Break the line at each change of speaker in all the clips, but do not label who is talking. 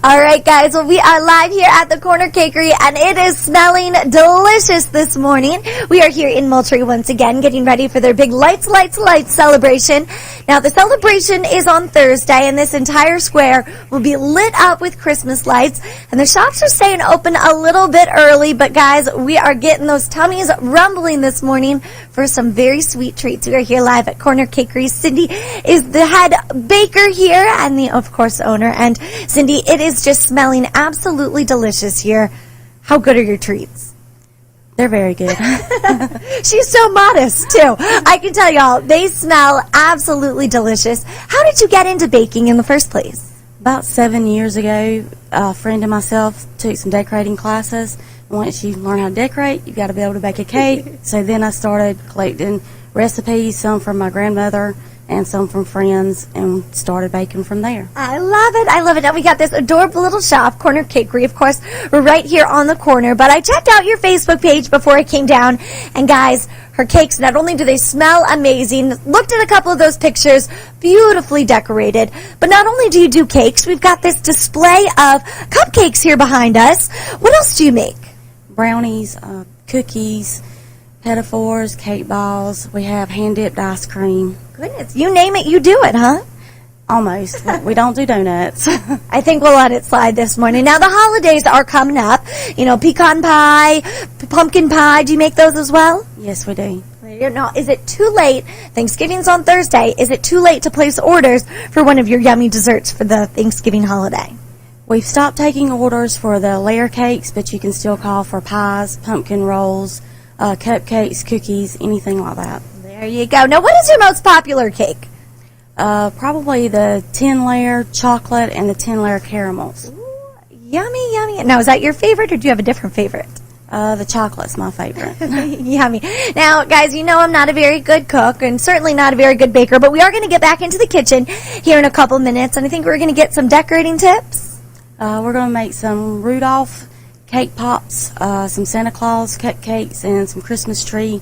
All right, guys. Well, we are live here at the Corner Cakery, and it is smelling delicious this morning. We are here in Moultrie once again, getting ready for their big Lights, Lights, Lights celebration. Now, the celebration is on Thursday, and this entire square will be lit up with Christmas lights. And the shops are staying open a little bit early, but guys, we are getting those tummies rumbling this morning for some very sweet treats. We are here live at Corner Cakery. Cindy is the head baker here, and the, of course, owner. And Cindy, it is just smelling absolutely delicious here. How good are your treats?
They're very good.
She's so modest, too. I can tell y'all, they smell absolutely delicious. How did you get into baking in the first place?
About 7 years ago, a friend and myself took some decorating classes. Once you learn how to decorate, you've got to be able to bake a cake. So then I started collecting recipes, some from my grandmother and some from friends, and started baking from there.
I love it. I love it. Now we got this adorable little shop, Corner Cakery. Of course, we're right here on the corner, but I checked out your Facebook page before I came down, and guys, her cakes, not only do they smell amazing, looked at a couple of those pictures, beautifully decorated, but not only do you do cakes, we've got this display of cupcakes here behind us. What else do you make?
Brownies, cookies, pinafores, cake balls. We have hand-dipped ice cream.
Goodness, you name it, you do it, huh?
Almost. We don't do donuts.
I think we'll let it slide this morning. Now, the holidays are coming up. You know, pecan pie, pumpkin pie. Do you make those as well?
Yes, we do.
Now, is it too late? Thanksgiving's on Thursday. Is it too late to place orders for one of your yummy desserts for the Thanksgiving holiday?
We've stopped taking orders for the layer cakes, but you can still call for pies, pumpkin rolls, cupcakes, cookies, anything like that.
There you go. Now, what is your most popular cake?
Probably the 10-layer chocolate and the 10-layer caramels.
Ooh, yummy, yummy. Now, is that your favorite, or do you have a different favorite?
The chocolate's my favorite.
Yummy. Now, guys, you know I'm not a very good cook and certainly not a very good baker, but we are going to get back into the kitchen here in a couple minutes, and I think we're going to get some decorating tips.
We're going to make some Rudolph cake pops, some Santa Claus cupcakes, and some Christmas tree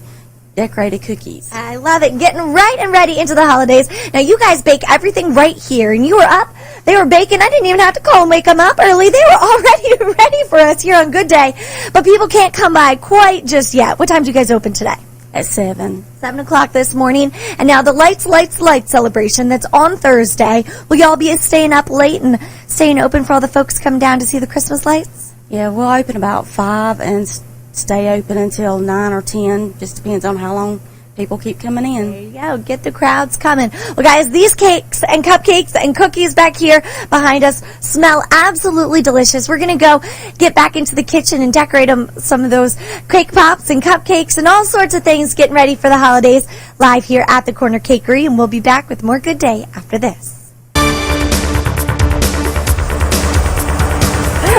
decorated cookies.
I love it. Getting right and ready into the holidays. Now, you guys bake everything right here, and you were up. They were baking. I didn't even have to call and wake them up early. They were already ready for us here on Good Day, but people can't come by quite just yet. What time do you guys open today?
At 7.
7 o'clock this morning. And now the Lights, Lights, Lights celebration that's on Thursday. Will y'all be staying up late and staying open for all the folks to come down to see the Christmas lights?
Yeah, we'll open about 5 and stay open until 9 or 10. Just depends on how long people keep coming in.
There you go. Get the crowds coming. Well, guys, these cakes and cupcakes and cookies back here behind us smell absolutely delicious. We're going to go get back into the kitchen and decorate some of those cake pops and cupcakes and all sorts of things, getting ready for the holidays live here at the Corner Cakery, and we'll be back with more Good Day after this.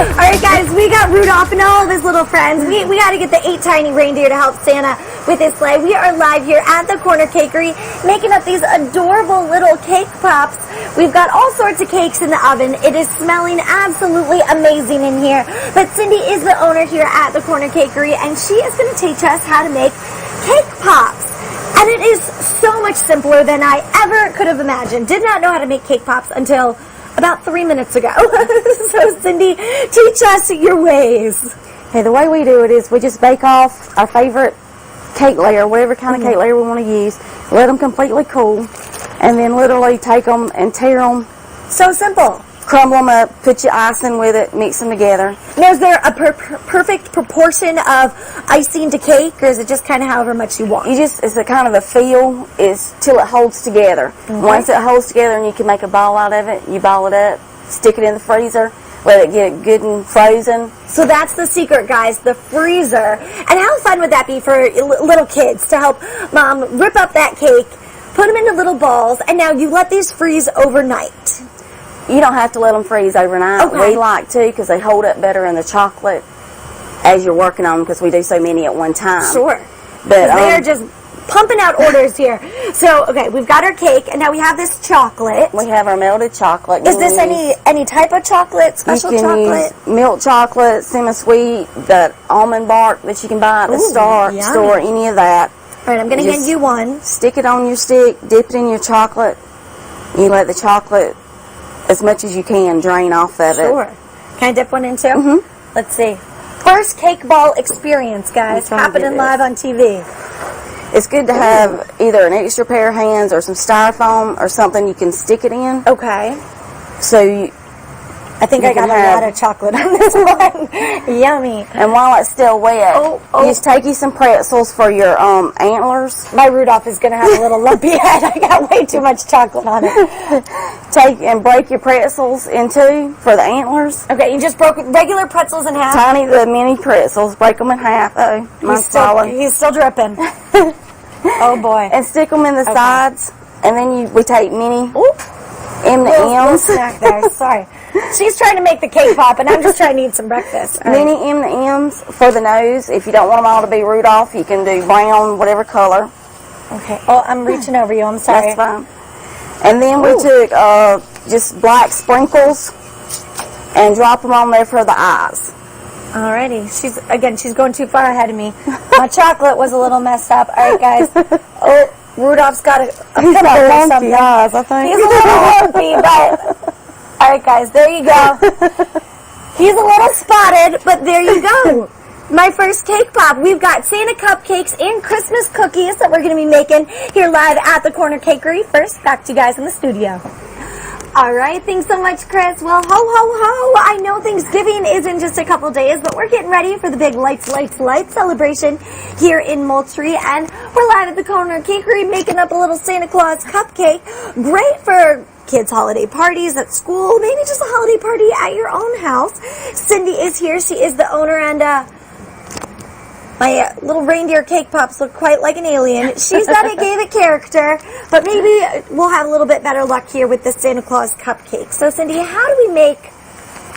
All right, guys, we got Rudolph and all of his little friends. We got to get the 8 tiny reindeer to help Santa with his sleigh. We are live here at the Corner Cakery, making up these adorable little cake pops. We've got all sorts of cakes in the oven. It is smelling absolutely amazing in here. But Cindy is the owner here at the Corner Cakery, and she is going to teach us how to make cake pops. And it is so much simpler than I ever could have imagined. Did not know how to make cake pops until about 3 minutes ago. So, Cindy, teach us your ways.
Okay, the way we do it is we just bake off our favorite cake layer, whatever kind of cake layer we want to use, let them completely cool, and then literally take them and tear them.
So simple.
Crumble them up, put your icing with it, mix them together.
Now, is there a perfect proportion of icing to cake, or is it just kind of however much you want?
It's a kind of a feel, is till it holds together. Okay. Once it holds together and you can make a ball out of it, you ball it up, stick it in the freezer, let it get good and frozen.
So that's the secret, guys, the freezer. And how fun would that be for little kids to help mom rip up that cake, put them into little balls, and now you let these freeze overnight?
You don't have to let them freeze overnight. Okay. We like to because they hold up better in the chocolate as you're working on them, because we do so many at one time.
Sure.
But
they are just pumping out orders here. So, okay, we've got our cake, and now we have this chocolate.
We have our melted chocolate.
Is this any type of chocolate, special chocolate?
Use milk chocolate, semi-sweet, the almond bark that you can buy at the store, any of that.
All right, I'm going to hand you one.
Stick it on your stick, dip it in your chocolate. You let the chocolate, as much as you can, drain off of it.
Sure. Can I dip one in too? Mm-hmm. Let's see. First cake ball experience, guys. Happening live on TV.
It's good to have either an extra pair of hands or some styrofoam or something you can stick it in.
Okay.
So
I think I got a lot of chocolate on this one. Yummy.
And while it's still wet, you just take you some pretzels for your antlers.
My Rudolph is going to have a little lumpy head. I got way too much chocolate on it.
Take and break your pretzels in two for the antlers.
Okay, you just broke regular pretzels in half?
Tiny, the mini pretzels. Break them in half. Oh,
he's still dripping. Oh, boy.
And stick them in the sides. And then we take mini M&Ms.
Little snack there. Sorry. She's trying to make the cake pop, and I'm just trying to eat some breakfast.
Mini M&Ms for the nose. If you don't want them all to be Rudolph, you can do brown, whatever color.
Okay. Oh, I'm reaching over you. I'm sorry.
That's fine. And then we took just black sprinkles and drop them on there for the eyes.
Alrighty. She's going too far ahead of me. My chocolate was a little messed up. All right, guys. Oh, Rudolph's got a pimple or something.
Eyes, I think.
He's a little lumpy, but... All right, guys, there you go. He's a little spotted, but there you go. My first cake pop. We've got Santa cupcakes and Christmas cookies that we're going to be making here live at the Corner Cakery. First, back to you guys in the studio. All right, thanks so much, Chris. Well, ho, ho, ho. I know Thanksgiving is in just a couple days, but we're getting ready for the big lights celebration here in Moultrie, and we're live at the Corner Cakery making up a little Santa Claus cupcake. Great for kids' holiday parties at school, maybe just a holiday party at your own house. Cindy is here. She is the owner, and my little reindeer cake pops look quite like an alien. She's that I gave it character, but maybe we'll have a little bit better luck here with the Santa Claus cupcake. So, Cindy, how do we make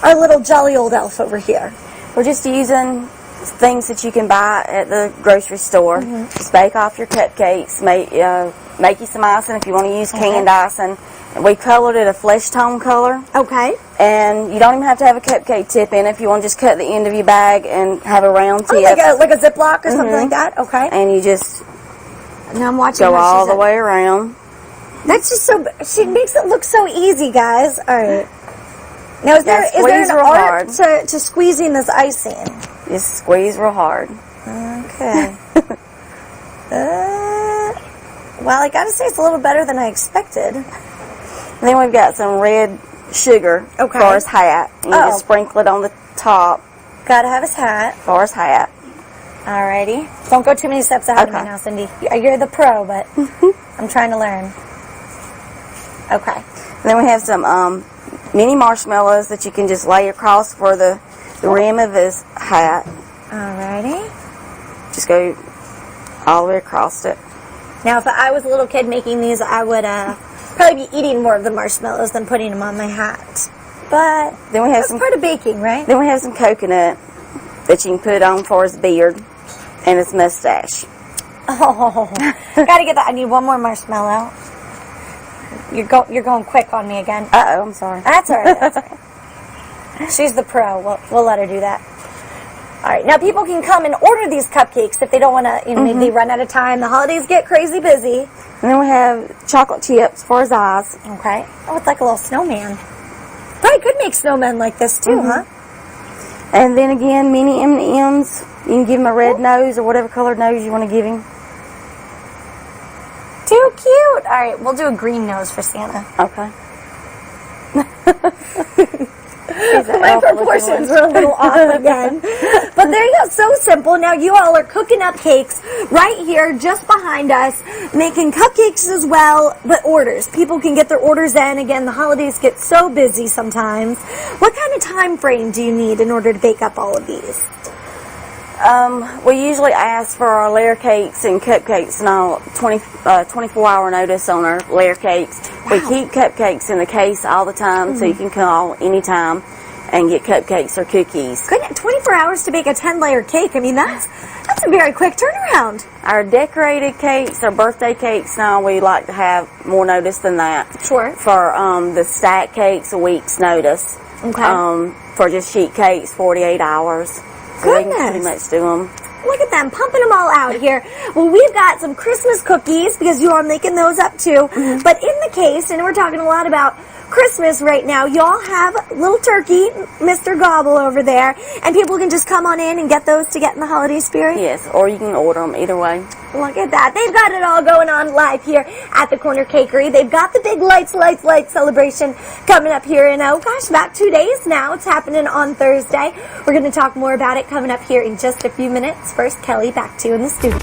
our little jolly old elf over here?
We're just using things that you can buy at the grocery store. Just bake off your cupcakes. Make you some icing if you want to use canned icing. We colored it a flesh tone color.
Okay.
And you don't even have to have a cupcake tip in it if you want to just cut the end of your bag and have a round tip.
Like a Ziploc or something like that? Okay.
And you just
now I'm watching
go all the way around.
That's just so... She makes it look so easy, guys. All right. Now, is there an art to squeezing this icing?
Just squeeze real hard.
Okay. Well, I gotta say it's a little better than I expected.
And then we've got some red sugar for his hat. You just sprinkle it on the top.
Gotta have his hat.
For his hat.
Alrighty. Don't go too many steps ahead of me now, Cindy. You're the pro, but I'm trying to learn. Okay.
And then we have some mini marshmallows that you can just lay across for the rim of his hat.
Alrighty.
Just go all the way across it.
Now, if I was a little kid making these, I would probably be eating more of the marshmallows than putting them on my hat. But
then we have
that's part of baking, right?
Then we have some coconut that you can put on for his beard and his mustache.
Oh, gotta get that. I need one more marshmallow. You're going quick on me again.
Uh-oh, I'm sorry.
That's all right. That's all right. She's the pro. We'll let her do that. All right. Now, people can come and order these cupcakes if they don't want to, maybe they run out of time. The holidays get crazy busy.
And then we have chocolate chips for his eyes.
Okay. Oh, it's like a little snowman. Probably could make snowmen like this, too, huh?
And then again, mini M&Ms. You can give him a red nose or whatever colored nose you want to give him.
Too cute. All right. We'll do a green nose for Santa.
Okay.
My proportions were a little off again. But there you go. So simple. Now you all are cooking up cakes right here just behind us, making cupcakes as well, but orders. People can get their orders in. Again, the holidays get so busy sometimes. What kind of time frame do you need in order to bake up all of these?
We usually ask for our layer cakes and cupcakes and all 24-hour notice on our layer cakes. Wow. We keep cupcakes in the case all the time, so you can call anytime and get cupcakes or cookies.
Goodness, 24 hours to bake a 10-layer cake. I mean, that's a very quick turnaround.
Our decorated cakes, our birthday cakes, now we like to have more notice than that.
Sure.
For the stack cakes, a week's notice.
Okay.
For just sheet cakes, 48 hours. So they can pretty much do them.
Look at them, pumping them all out here. Well, we've got some Christmas cookies, because you are making those up too. But in the case, and we're talking a lot about Christmas right now. Y'all have little turkey, Mr. Gobble over there, and people can just come on in and get those to get in the holiday spirit?
Yes, or you can order them either way.
Look at that. They've got it all going on live here at the Corner Cakery. They've got the big lights celebration coming up here in, oh gosh, about 2 days now. It's happening on Thursday. We're going to talk more about it coming up here in just a few minutes. First, Kelly, back to you in the studio.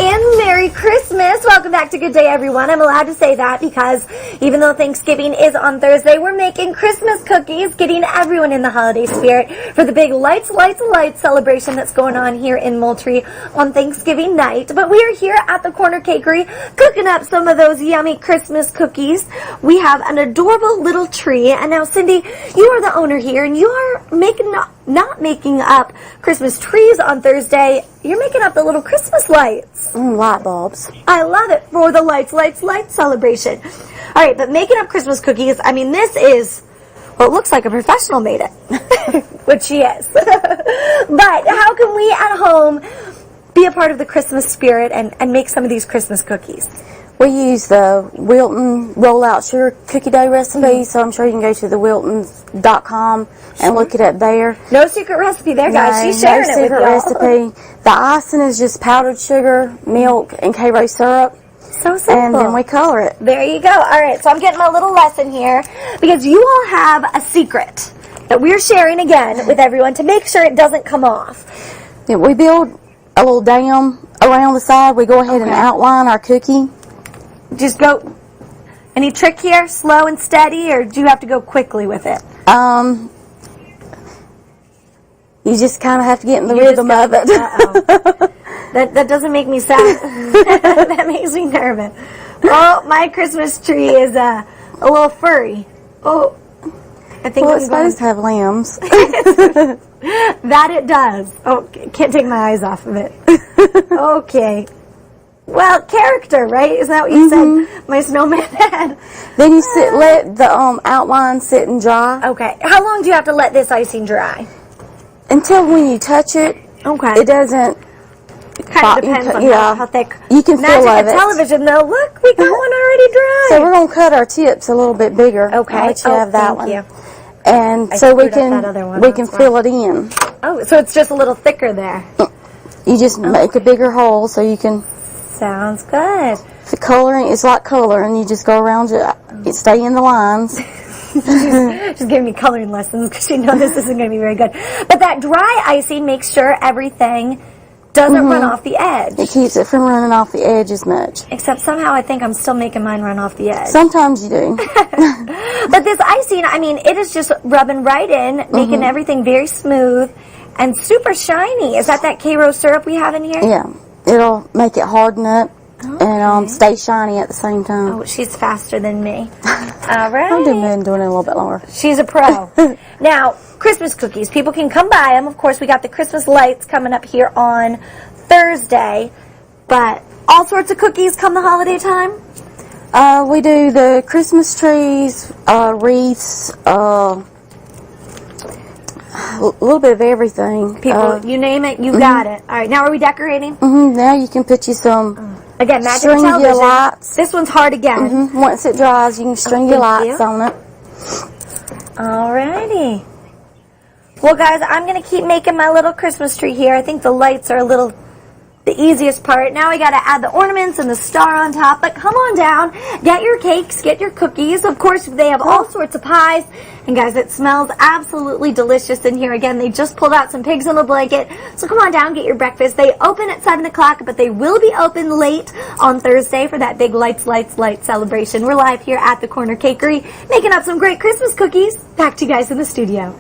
And Merry Christmas. Welcome back to Good Day, everyone. I'm allowed to say that because even though Thanksgiving is on Thursday, we're making Christmas cookies, getting everyone in the holiday spirit for the big lights celebration that's going on here in Moultrie on Thanksgiving night. But we are here at the Corner Cakery cooking up some of those yummy Christmas cookies. We have an adorable little tree. And now, Cindy, you are the owner here, and you are not making up Christmas trees on Thursday. You're making up the little Christmas lights.
Light bulbs.
I love it for the lights celebration. All right, but making up Christmas cookies, I mean, this is, well, it looks like a professional made it, which she is. But how can we at home be a part of the Christmas spirit and make some of these Christmas cookies?
We use the Wilton Rollout Sugar Cookie Dough recipe, so I'm sure you can go to the wiltons.com and look it up there.
No secret recipe there, guys. She's sharing it with y'all.
No secret recipe. The icing is just powdered sugar, milk, and Cakery syrup.
So simple.
And then we color it.
There you go. All right, so I'm getting my little lesson here because you all have a secret that we're sharing again with everyone to make sure it doesn't come off.
Yeah, we build a little dam around the side. We go ahead and outline our cookie.
Just go. Any trick here? Slow and steady, or do you have to go quickly with it?
You just kind of have to get in the rhythm of it.
That doesn't make me sad. That makes me nervous. Oh, my Christmas tree is a little furry. Oh, I think
it's supposed to have limbs.
That it does. Oh, can't take my eyes off of it. Okay. Well, character, right? Isn't that what you said? My snowman had.
Then you let the outline sit and dry.
Okay. How long do you have to let this icing dry?
Until when you touch it, it doesn't.
It kind of depends on how thick.
You can feel it.
Magic of television, though. Look, we got one already dry.
So we're going to cut our tips a little bit bigger.
Okay.
I'll let you have that one.
Thank you.
And so we can fill it in.
Oh, so it's just a little thicker there.
You just make a bigger hole so you can.
Sounds good.
The coloring is like coloring. You just go around it, stay in the lines.
She's giving me coloring lessons because she knows this isn't going to be very good. But that dry icing makes sure everything doesn't run off the edge.
It keeps it from running off the edge as much.
Except somehow I think I'm still making mine run off the edge.
Sometimes you do.
But this icing, I mean, it is just rubbing right in, making everything very smooth and super shiny. Is that Cakery syrup we have in here?
Yeah. It'll make it harden up and stay shiny at the same time.
Oh, she's faster than me. All right.
I've been doing it a little bit longer.
She's a pro. Now, Christmas cookies. People can come buy them. Of course, we got the Christmas lights coming up here on Thursday. But all sorts of cookies come the holiday time?
We do the Christmas trees, wreaths, a little bit of everything.
People, you name it, you got it. All right, now are we decorating?
Now you can put you some
again, magic
string
television.
your lights.
This one's hard again.
Once it dries, you can string your lights on it.
Alrighty. Well, guys, I'm going to keep making my little Christmas tree here. I think the lights are the easiest part. Now I got to add the ornaments and the star on top. But come on down, get your cakes, get your cookies. Of course, they have all sorts of pies. And guys, it smells absolutely delicious in here. Again, they just pulled out some pigs in a blanket. So come on down, get your breakfast. They open at 7 o'clock, but they will be open late on Thursday for that big lights celebration. We're live here at the Corner Cakery, making up some great Christmas cookies. Back to you guys in the studio.